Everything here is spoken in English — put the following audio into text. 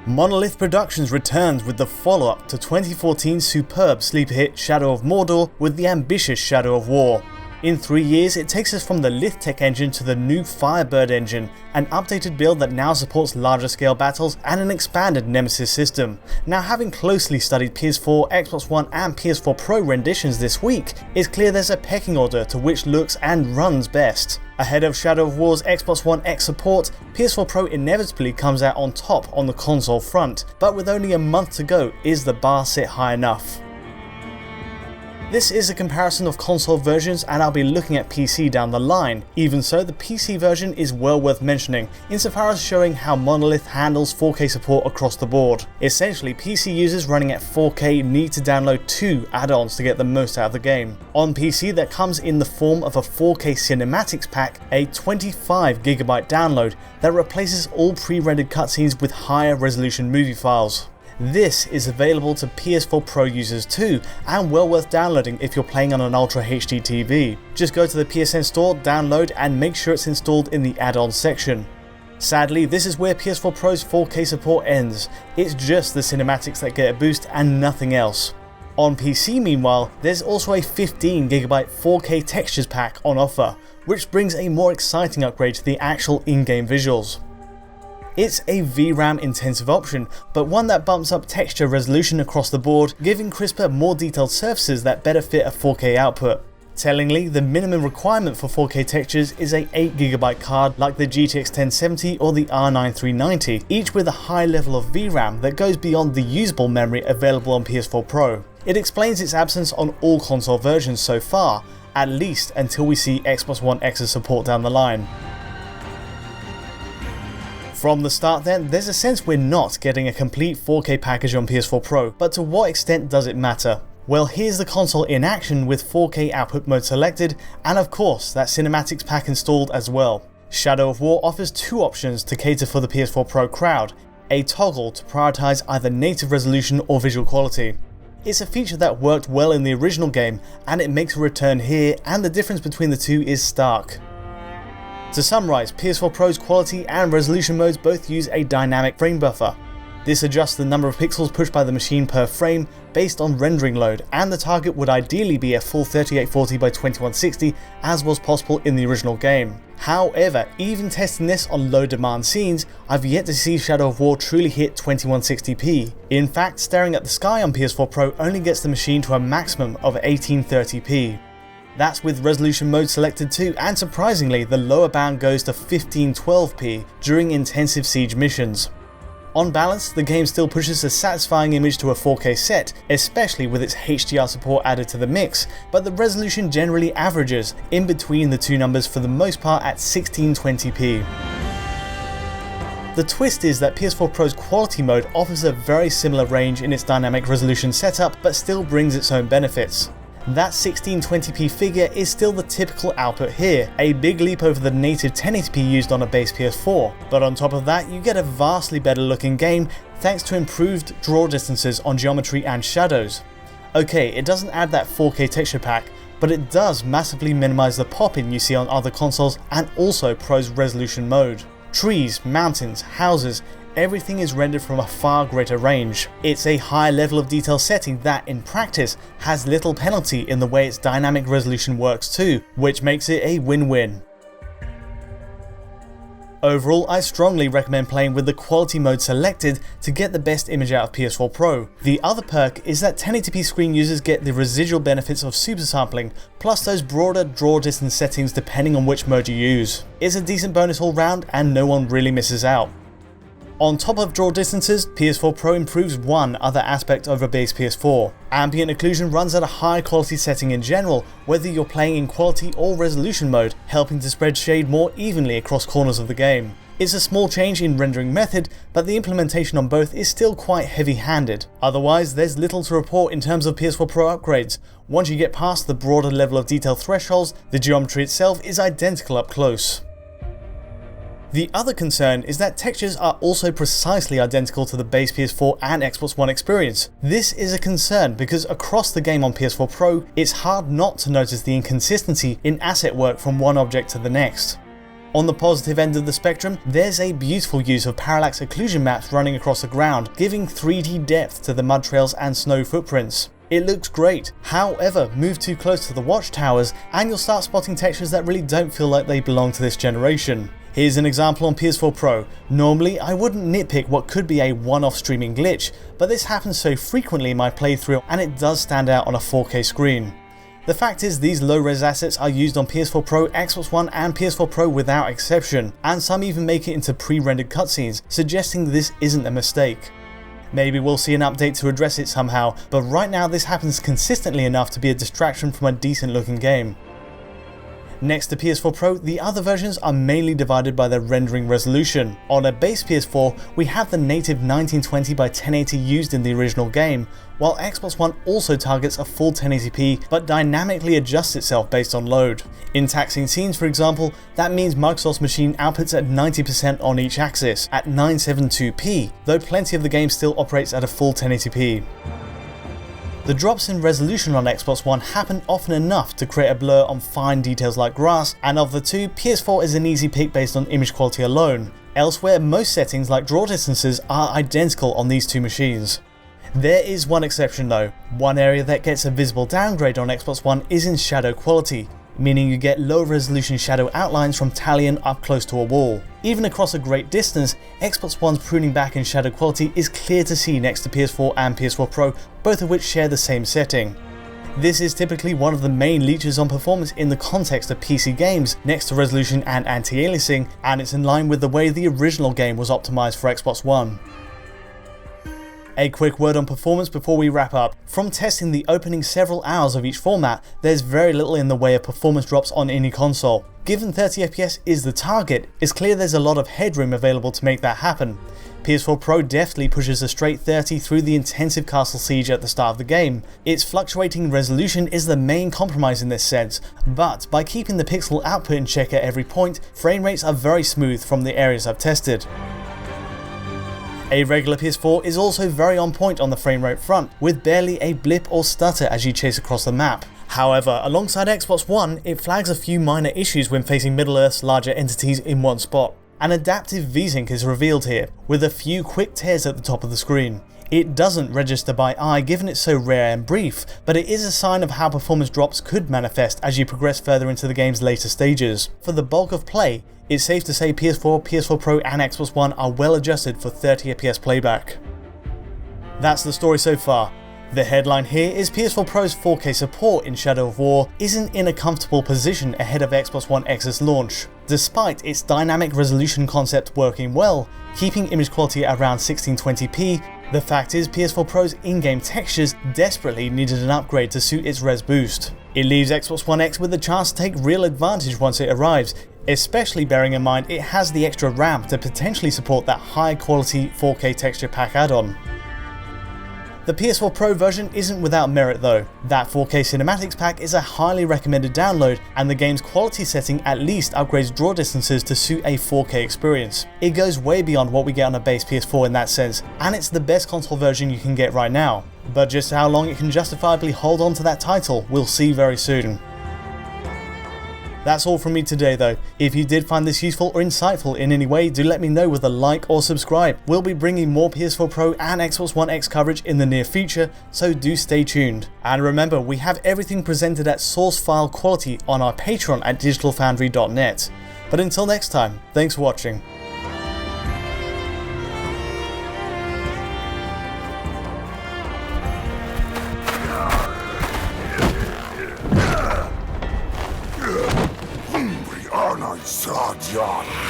Monolith Productions returns with the follow-up to 2014's superb sleeper hit Shadow of Mordor with the ambitious Shadow of War. In 3 years, it takes us from the Lithtech engine to the new Firebird engine, an updated build that now supports larger scale battles and an expanded Nemesis system. Now, having closely studied PS4, Xbox One and PS4 Pro renditions this week, it's clear there's a pecking order to which looks and runs best. Ahead of Shadow of War's Xbox One X support, PS4 Pro inevitably comes out on top on the console front, but with only a month to go, is the bar set high enough? This is a comparison of console versions and I'll be looking at PC down the line. Even so, the PC version is well worth mentioning, insofar as showing how Monolith handles 4K support across the board. Essentially, PC users running at 4K need to download 2 add-ons to get the most out of the game. On PC, that comes in the form of a 4K cinematics pack, a 25GB download that replaces all pre-rendered cutscenes with higher resolution movie files. This is available to PS4 Pro users too, and well worth downloading if you're playing on an Ultra HD TV. Just go to the PSN store, download, and make sure it's installed in the add-ons section. Sadly, this is where PS4 Pro's 4K support ends. It's just the cinematics that get a boost and nothing else. On PC meanwhile, there's also a 15GB 4K textures pack on offer, which brings a more exciting upgrade to the actual in-game visuals. It's a VRAM intensive option, but one that bumps up texture resolution across the board, giving crisper, more detailed surfaces that better fit a 4K output. Tellingly, the minimum requirement for 4K textures is a 8GB card like the GTX 1070 or the R9 390, each with a high level of VRAM that goes beyond the usable memory available on PS4 Pro. It explains its absence on all console versions so far, at least until we see Xbox One X's support down the line. From the start then, there's a sense we're not getting a complete 4K package on PS4 Pro, but to what extent does it matter? Well, here's the console in action with 4K output mode selected, and of course that cinematics pack installed as well. Shadow of War offers 2 options to cater for the PS4 Pro crowd, a toggle to prioritize either native resolution or visual quality. It's a feature that worked well in the original game, and it makes a return here, and the difference between the two is stark. To summarise, PS4 Pro's quality and resolution modes both use a dynamic frame buffer. This adjusts the number of pixels pushed by the machine per frame based on rendering load, and the target would ideally be a full 3840 by 2160 as was possible in the original game. However, even testing this on low demand scenes, I've yet to see Shadow of War truly hit 2160p. In fact, staring at the sky on PS4 Pro only gets the machine to a maximum of 1830p. That's with resolution mode selected too, and surprisingly the lower bound goes to 1512p during intensive siege missions. On balance, the game still pushes a satisfying image to a 4K set, especially with its HDR support added to the mix, but the resolution generally averages in between the two numbers for the most part at 1620p. The twist is that PS4 Pro's Quality Mode offers a very similar range in its dynamic resolution setup, but still brings its own benefits. That 1620p figure is still the typical output here, a big leap over the native 1080p used on a base PS4, but on top of that you get a vastly better looking game thanks to improved draw distances on geometry and shadows. Okay, it doesn't add that 4K texture pack, but it does massively minimize the pop-in you see on other consoles and also Pro's resolution mode. Trees, mountains, houses, everything is rendered from a far greater range. It's a high level of detail setting that, in practice, has little penalty in the way its dynamic resolution works too, which makes it a win-win. Overall, I strongly recommend playing with the quality mode selected to get the best image out of PS4 Pro. The other perk is that 1080p screen users get the residual benefits of super sampling, plus those broader draw distance settings depending on which mode you use. It's a decent bonus all round and no one really misses out. On top of draw distances, PS4 Pro improves one other aspect over base PS4. Ambient occlusion runs at a high quality setting in general, whether you're playing in quality or resolution mode, helping to spread shade more evenly across corners of the game. It's a small change in rendering method, but the implementation on both is still quite heavy-handed. Otherwise, there's little to report in terms of PS4 Pro upgrades. Once you get past the broader level of detail thresholds, the geometry itself is identical up close. The other concern is that textures are also precisely identical to the base PS4 and Xbox One experience. This is a concern because across the game on PS4 Pro, it's hard not to notice the inconsistency in asset work from one object to the next. On the positive end of the spectrum, there's a beautiful use of parallax occlusion maps running across the ground, giving 3D depth to the mud trails and snow footprints. It looks great. However, move too close to the watchtowers and you'll start spotting textures that really don't feel like they belong to this generation. Here's an example on PS4 Pro. Normally, I wouldn't nitpick what could be a one-off streaming glitch, but this happens so frequently in my playthrough and it does stand out on a 4K screen. The fact is, these low-res assets are used on PS4 Pro, Xbox One and PS4 Pro without exception, and some even make it into pre-rendered cutscenes, suggesting this isn't a mistake. Maybe we'll see an update to address it somehow, but right now this happens consistently enough to be a distraction from a decent looking game. Next to PS4 Pro, the other versions are mainly divided by their rendering resolution. On a base PS4, we have the native 1920 by 1080 used in the original game, while Xbox One also targets a full 1080p but dynamically adjusts itself based on load. In taxing scenes, for example, that means Microsoft's machine outputs at 90% on each axis, at 972p, though plenty of the game still operates at a full 1080p. The drops in resolution on Xbox One happen often enough to create a blur on fine details like grass, and of the two, PS4 is an easy pick based on image quality alone. Elsewhere, most settings like draw distances are identical on these two machines. There is one exception though. One area that gets a visible downgrade on Xbox One is in shadow quality, meaning you get low resolution shadow outlines from tallying up close to a wall. Even across a great distance, Xbox One's pruning back in shadow quality is clear to see next to PS4 and PS4 Pro, both of which share the same setting. This is typically one of the main leeches on performance in the context of PC games, next to resolution and anti-aliasing, and it's in line with the way the original game was optimized for Xbox One. A quick word on performance before we wrap up. From testing the opening several hours of each format, there's very little in the way of performance drops on any console. Given 30fps is the target, it's clear there's a lot of headroom available to make that happen. PS4 Pro deftly pushes a straight 30 through the intensive castle siege at the start of the game. Its fluctuating resolution is the main compromise in this sense, but by keeping the pixel output in check at every point, frame rates are very smooth from the areas I've tested. A regular PS4 is also very on point on the frame rate front, with barely a blip or stutter as you chase across the map. However, alongside Xbox One, it flags a few minor issues when facing Middle-earth's larger entities in one spot. An adaptive VSync is revealed here, with a few quick tears at the top of the screen. It doesn't register by eye given it's so rare and brief, but it is a sign of how performance drops could manifest as you progress further into the game's later stages. For the bulk of play, it's safe to say PS4, PS4 Pro and Xbox One are well adjusted for 30fps playback. That's the story so far. The headline here is PS4 Pro's 4K support in Shadow of War isn't in a comfortable position ahead of Xbox One X's launch. Despite its dynamic resolution concept working well, keeping image quality at around 1620p, the fact is PS4 Pro's in-game textures desperately needed an upgrade to suit its res boost. It leaves Xbox One X with the chance to take real advantage once it arrives, especially bearing in mind it has the extra RAM to potentially support that high quality 4K texture pack add-on. The PS4 Pro version isn't without merit though. That 4K cinematics pack is a highly recommended download, and the game's quality setting at least upgrades draw distances to suit a 4K experience. It goes way beyond what we get on a base PS4 in that sense, and it's the best console version you can get right now. But just how long it can justifiably hold on to that title, we'll see very soon. That's all from me today though. If you did find this useful or insightful in any way, do let me know with a like or subscribe. We'll be bringing more PS4 Pro and Xbox One X coverage in the near future, so do stay tuned. And remember, we have everything presented at source file quality on our Patreon at digitalfoundry.net. But until next time, thanks for watching. Sadyar.